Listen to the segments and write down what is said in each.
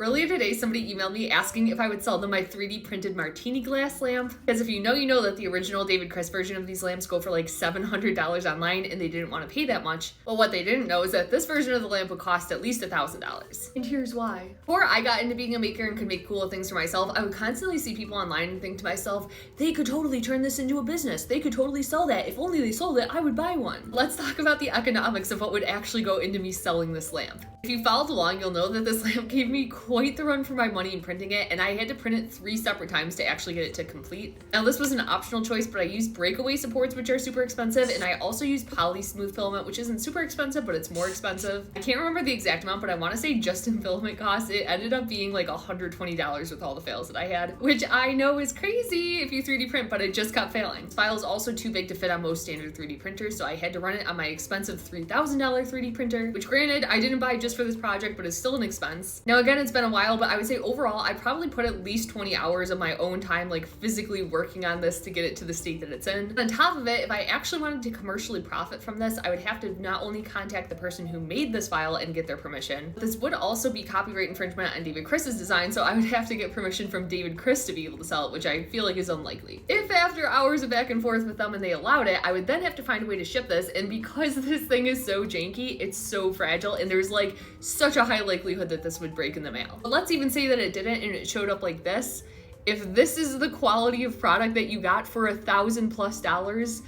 Earlier today, somebody emailed me asking if I would sell them my 3D printed martini glass lamp. Because if you know that the original David Chris version of these lamps go for like $700 online and they didn't want to pay that much. But what they didn't know is that this version of the lamp would cost at least $1,000. And here's why. Before I got into being a maker and could make cool things for myself, I would constantly see people online and think to myself, they could totally turn this into a business. They could totally sell that. If only they sold it, I would buy one. Let's talk about the economics of what would actually go into me selling this lamp. If you followed along, you'll know that this lamp gave me quite the run for my money in printing it, and I had to print it 3 separate times to actually get it to complete. Now this was an optional choice, but I used breakaway supports, which are super expensive, and I also used poly smooth filament, which isn't super expensive, but it's more expensive. I can't remember the exact amount, but I want to say just in filament costs, it ended up being like $120 with all the fails that I had, which I know is crazy if you 3D print, but it just kept failing. This file is also too big to fit on most standard 3D printers, so I had to run it on my expensive $3,000 3D printer, which granted, I didn't buy just for this project, but it's still an expense. Now again, it's been a while, but I would say overall, I probably put at least 20 hours of my own time like physically working on this to get it to the state that it's in. On top of it, if I actually wanted to commercially profit from this, I would have to not only contact the person who made this file and get their permission, but this would also be copyright infringement on David Chris's design, so I would have to get permission from David Chris to be able to sell it, which I feel like is unlikely. If after hours of back and forth with them and they allowed it, I would then have to find a way to ship this, and because this thing is so janky, it's so fragile, and there's like such a high likelihood that this would break in the mail. But let's even say that it didn't and it showed up like this. If this is the quality of product that you got for $1,000+,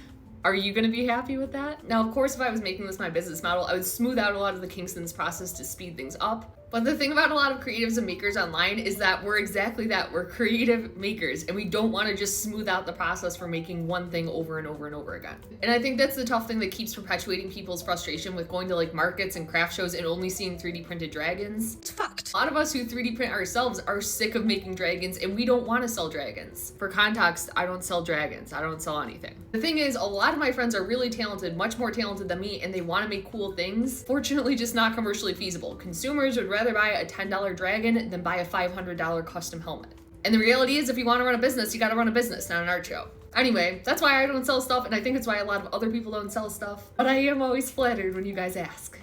are you gonna be happy with that? Now, of course, if I was making this my business model, I would smooth out a lot of the kinks in this process to speed things up. But the thing about a lot of creatives and makers online is that we're exactly that. We're creative makers, and we don't want to just smooth out the process for making one thing over and over and over again. And I think that's the tough thing that keeps perpetuating people's frustration with going to like markets and craft shows and only seeing 3D printed dragons. It's fucked. A lot of us who 3D print ourselves are sick of making dragons, and we don't want to sell dragons. For context, I don't sell dragons. I don't sell anything. The thing is, a lot of my friends are really talented, much more talented than me, and they want to make cool things. Fortunately, just not commercially feasible. Consumers would rather buy a $10 dragon than buy a $500 custom helmet. And the reality is, if you want to run a business, you got to run a business, not an art show. Anyway, that's why I don't sell stuff, and I think it's why a lot of other people don't sell stuff. But I am always flattered when you guys ask.